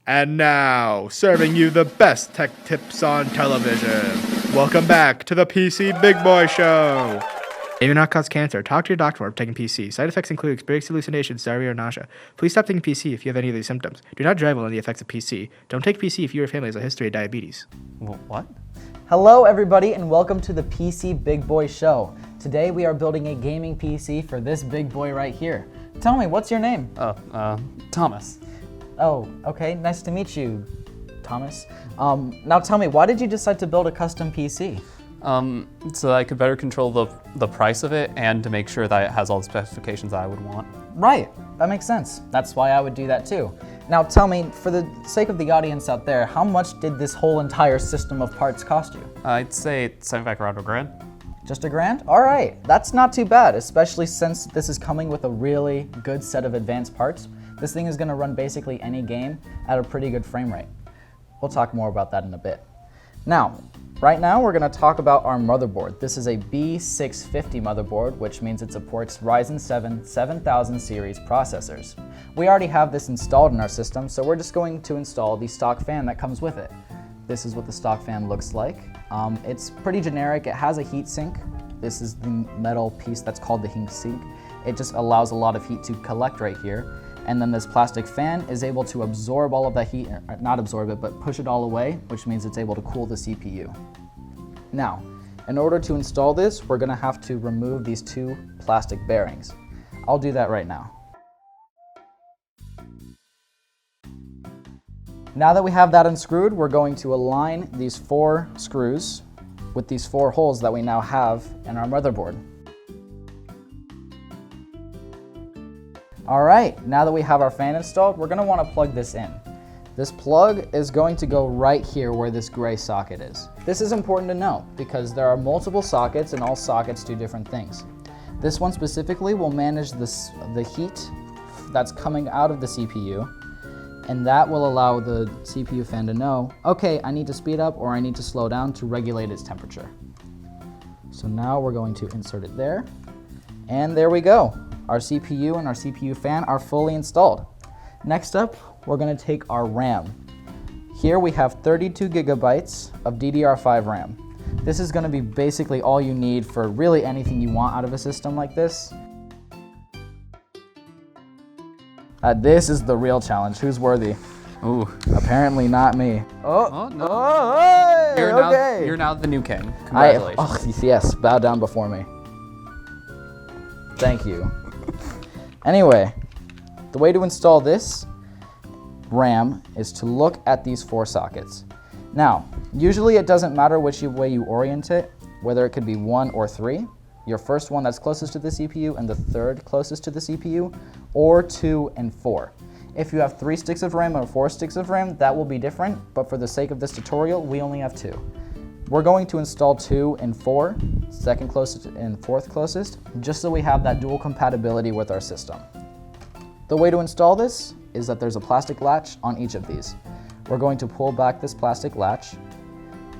And now, serving you the best tech tips on television. Welcome back to the PC Big Boy Show. It may not cause cancer. Talk to your doctor if taking PC. Side effects include experienced hallucinations, diarrhea, or nausea. Please stop taking PC if you have any of these symptoms. Do not drive while under the effects of PC. Don't take PC if you or your family has a history of diabetes. What? Hello everybody and welcome to the PC Big Boy Show. Today we are building a gaming PC for this big boy right here. Tell me, what's your name? Thomas. Oh, okay, nice to meet you, Thomas. Now tell me, why did you decide to build a custom PC? So that I could better control the price of it and to make sure that it has all the specifications that I would want. Right, that makes sense. That's why I would do that too. Now tell me, for the sake of the audience out there, how much did this whole entire system of parts cost you? I'd say it sent back around $1,000. Just $1,000? All right, that's not too bad, especially since this is coming with a really good set of advanced parts. This thing is gonna run basically any game at a pretty good frame rate. We'll talk more about that in a bit. Now, right now we're gonna talk about our motherboard. This is a B650 motherboard, which means it supports Ryzen 7 7000 series processors. We already have this installed in our system, so we're just going to install the stock fan that comes with it. This is what the stock fan looks like. It's pretty generic. It has a heat sink. This is the metal piece that's called the heat sink. It just allows a lot of heat to collect right here. And then this plastic fan is able to absorb all of that heat, not absorb it, but push it all away, which means it's able to cool the CPU. Now, in order to install this, we're gonna have to remove these two plastic bearings. I'll do that right now. Now that we have that unscrewed, we're going to align these 4 screws with these 4 holes that we now have in our motherboard. All right, now that we have our fan installed, we're gonna wanna plug this in. This plug is going to go right here where this gray socket is. This is important to know because there are multiple sockets and all sockets do different things. This one specifically will manage the heat that's coming out of the CPU, and that will allow the CPU fan to know, okay, I need to speed up or I need to slow down to regulate its temperature. So now we're going to insert it there, and there we go. Our CPU and our CPU fan are fully installed. Next up, we're gonna take our RAM. Here we have 32 gigabytes of DDR5 RAM. This is gonna be basically all you need for really anything you want out of a system like this. This is the real challenge. Who's worthy? Ooh. Apparently not me. Oh, no. Hey, okay. You're now the new king. Congratulations. Yes, bow down before me. Thank you. Anyway, the way to install this RAM is to look at these 4 sockets. Now, usually it doesn't matter which way you orient it, whether it could be 1 or 3, your first one that's closest to the CPU and the third closest to the CPU, or 2 and 4. If you have 3 sticks of RAM or 4 sticks of RAM, that will be different, but for the sake of this tutorial, we only have 2. We're going to install 2 and 4, second closest and fourth closest, just so we have that dual compatibility with our system. The way to install this is that there's a plastic latch on each of these. We're going to pull back this plastic latch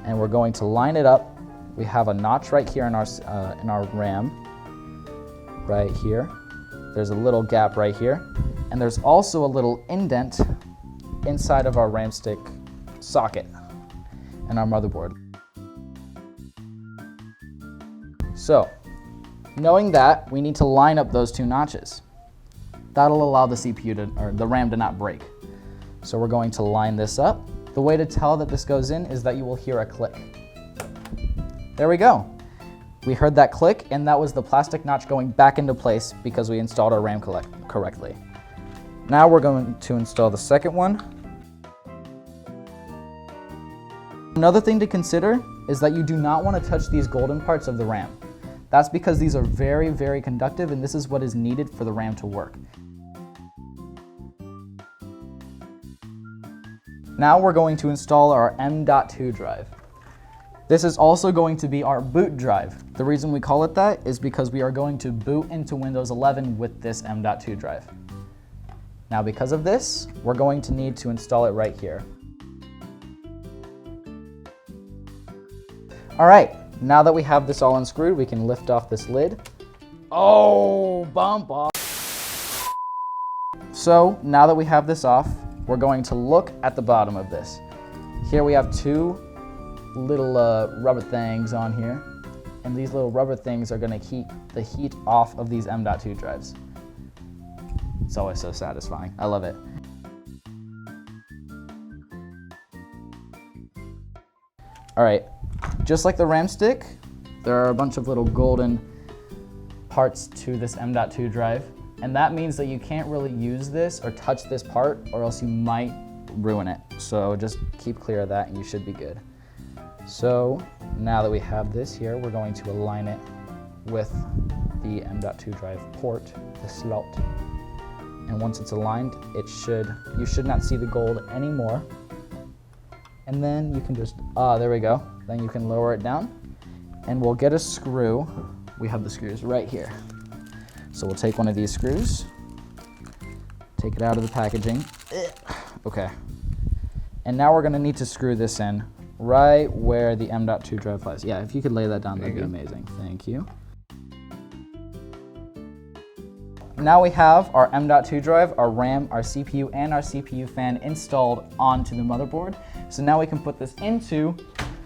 and we're going to line it up. We have a notch right here in our RAM, right here. There's a little gap right here, and there's also a little indent inside of our RAM stick socket in our motherboard. So, knowing that, we need to line up those 2 notches. That'll allow the RAM to not break. So we're going to line this up. The way to tell that this goes in is that you will hear a click. There we go. We heard that click, and that was the plastic notch going back into place because we installed our RAM correctly. Now we're going to install the second one. Another thing to consider is that you do not want to touch these golden parts of the RAM. That's because these are very, very conductive, and this is what is needed for the RAM to work. Now we're going to install our M.2 drive. This is also going to be our boot drive. The reason we call it that is because we are going to boot into Windows 11 with this M.2 drive. Now because of this, we're going to need to install it right here. All right, now that we have this all unscrewed, we can lift off this lid. Oh, bump off. So now that we have this off, we're going to look at the bottom of this. Here we have two little rubber things on here, and these little rubber things are going to keep the heat off of these M.2 drives. It's always so satisfying. I love it. All right, just like the RAM stick, there are a bunch of little golden parts to this M.2 drive, and that means that you can't really use this or touch this part, or else you might ruin it. So just keep clear of that and you should be good. So now that we have this here, we're going to align it with the M.2 drive port, the slot. And once it's aligned, you should not see the gold anymore. And then you can just, there we go. Then you can lower it down and we'll get a screw. We have the screws right here. So we'll take one of these screws, take it out of the packaging. Okay. And now we're gonna need to screw this in right where the M.2 drive lies. Yeah, if you could lay that down, that'd be amazing. Thank you. Now we have our M.2 drive, our RAM, our CPU, and our CPU fan installed onto the motherboard. So now we can put this into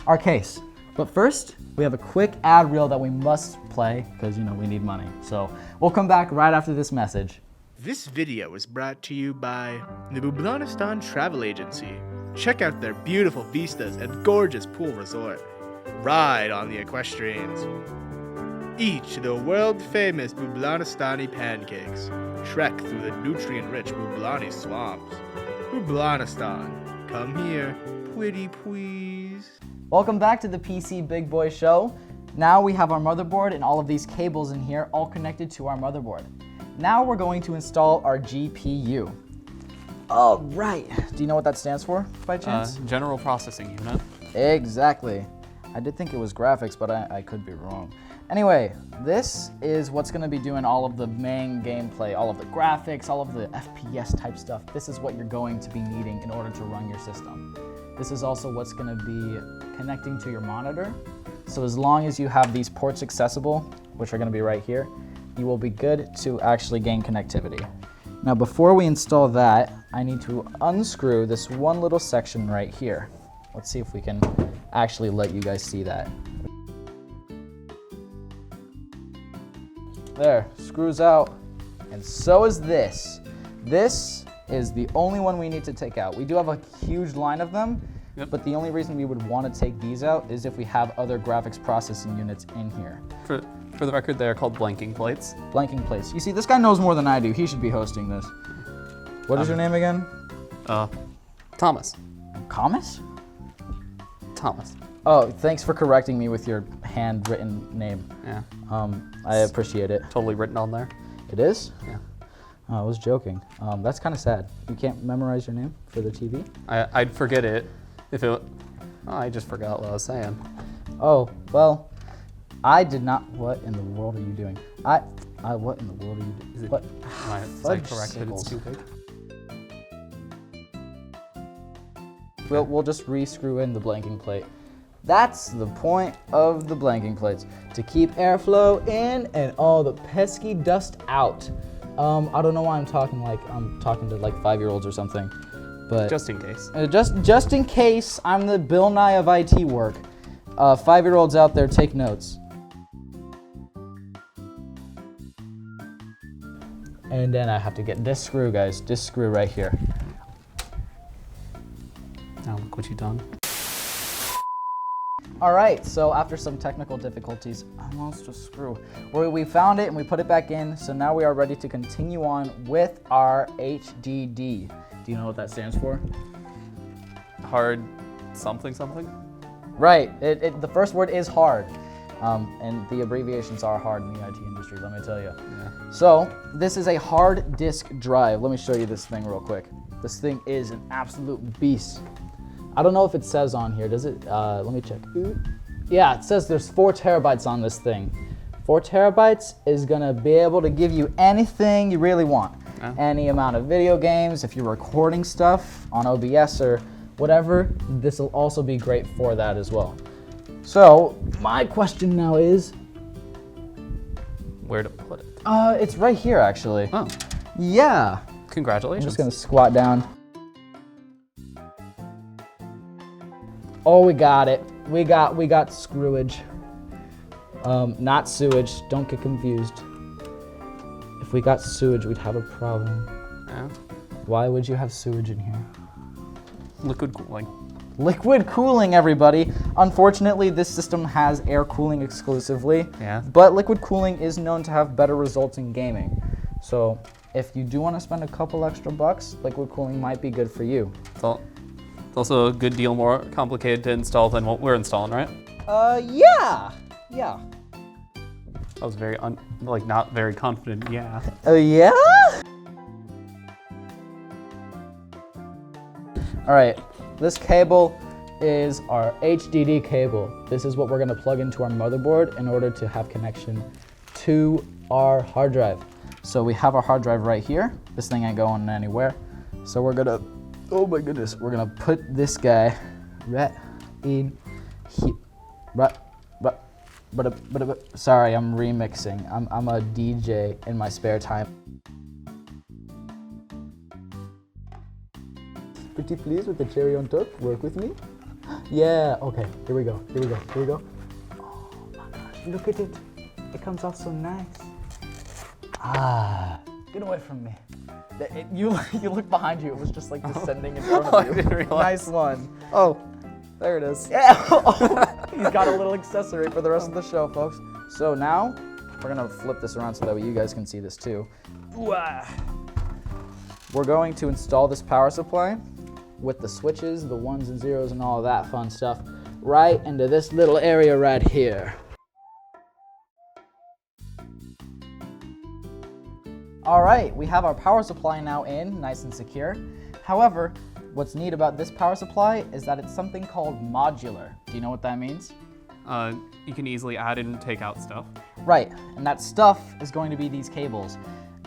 our case. But first, we have a quick ad reel that we must play because, you know, we need money. So we'll come back right after this message. This video is brought to you by the Bublanistan Travel Agency. Check out their beautiful vistas and gorgeous pool resort. Ride on the equestrians. Eat the world-famous Bublanistani pancakes. Trek through the nutrient-rich Bublani swamps. Bublanistan, come here, pretty please. Welcome back to the PC Big Boy Show. Now we have our motherboard and all of these cables in here all connected to our motherboard. Now we're going to install our GPU. All right. Do you know what that stands for by chance? General Processing Unit. Exactly. I did think it was graphics, but I could be wrong. Anyway, this is what's going to be doing all of the main gameplay, all of the graphics, all of the FPS type stuff. This is what you're going to be needing in order to run your system. This is also what's going to be connecting to your monitor. So as long as you have these ports accessible, which are going to be right here, you will be good to actually gain connectivity. Now before we install that, I need to unscrew this one little section right here. Let's see if we can actually let you guys see that. There, screws out, and so is this. This is the only one we need to take out. We do have a huge line of them, but the only reason we would want to take these out is if we have other graphics processing units in here. For the record, they are called blanking plates. Blanking plates. You see, this guy knows more than I do. He should be hosting this. What is your name again? Thomas. Thomas? Thomas. Oh, thanks for correcting me with your handwritten name. Yeah. I appreciate it. Totally written on there. It is? Yeah. Oh, I was joking. That's kind of sad. You can't memorize your name for the TV? I'd forget it if it. Oh, I just forgot what I was saying. Oh, well, I did not. What in the world are you doing? What in the world are you doing? Is it, What? is I corrected? It's too big. We'll just re-screw in the blanking plate. That's the point of the blanking plates, to keep airflow in and all the pesky dust out. I don't know why I'm talking to like 5-year-olds or something, but Just in case. just in case I'm the Bill Nye of IT work. 5-year-olds out there, take notes. And then I have to get this screw, guys. This screw right here. Now look what you've done. All right, so after some technical difficulties, I lost a screw. We found it and we put it back in, so now we are ready to continue on with our HDD. Do you know what that stands for? Hard something something? Right, the first word is hard, and the abbreviations are hard in the IT industry, let me tell you. Yeah. So this is a hard disk drive. Let me show you this thing real quick. This thing is an absolute beast. I don't know if it says on here, does it? Let me check. Yeah, it says there's 4 terabytes on this thing. 4 terabytes is gonna be able to give you anything you really want. Yeah. Any amount of video games, if you're recording stuff on OBS or whatever, this will also be great for that as well. So my question now is, Where to put it? it's right here actually. Oh, Yeah. I'm congratulations. just gonna squat down. Oh, we got it. We got screwage. Not sewage. Don't get confused. If we got sewage, we'd have a problem. Yeah. Why would you have sewage in here? Liquid cooling. Liquid cooling, everybody. Unfortunately, this system has air cooling exclusively. Yeah. But liquid cooling is known to have better results in gaming. So if you do want to spend a couple extra bucks, liquid cooling might be good for you. It's also a good deal more complicated to install than what we're installing, right? Yeah. I was very not very confident. Yeah. Yeah? All right, this cable is our HDD cable. This is what we're gonna plug into our motherboard in order to have connection to our hard drive. So we have our hard drive right here. This thing ain't going anywhere. So we're gonna, oh my goodness, we're gonna put this guy right in here. Sorry, I'm remixing. I'm a DJ in my spare time. Pretty pleased with the cherry on top. Work with me. Yeah, okay, here we go. Oh my gosh, look at it. It comes off so nice. Ah, get away from me. You look behind you, it was just like descending in front of you. I didn't realize. Nice one. Oh, there it is. Yeah, he's got a little accessory for the rest of the show, folks. So now, we're gonna flip this around so that way you guys can see this too. We're going to install this power supply with the switches, the ones and zeros and all of that fun stuff right into this little area right here. All right, we have our power supply now in, nice and secure. However, what's neat about this power supply is that it's something called modular. Do you know what that means? You can easily add in and take out stuff. Right, and that stuff is going to be these cables.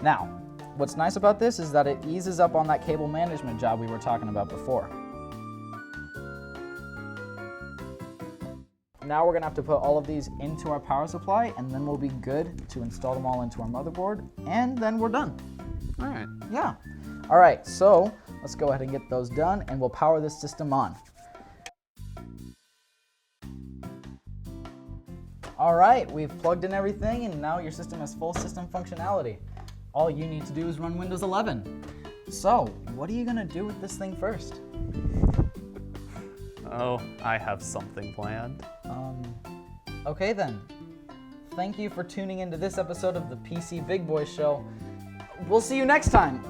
Now, what's nice about this is that it eases up on that cable management job we were talking about before. Now we're gonna have to put all of these into our power supply and then we'll be good to install them all into our motherboard and then we're done. All right. Yeah. All right, so let's go ahead and get those done and we'll power this system on. All right, we've plugged in everything and now your system has full system functionality. All you need to do is run Windows 11. So, what are you gonna do with this thing first? Oh, I have something planned. Okay then. Thank you for tuning into this episode of the PC Big Boy Show. We'll see you next time.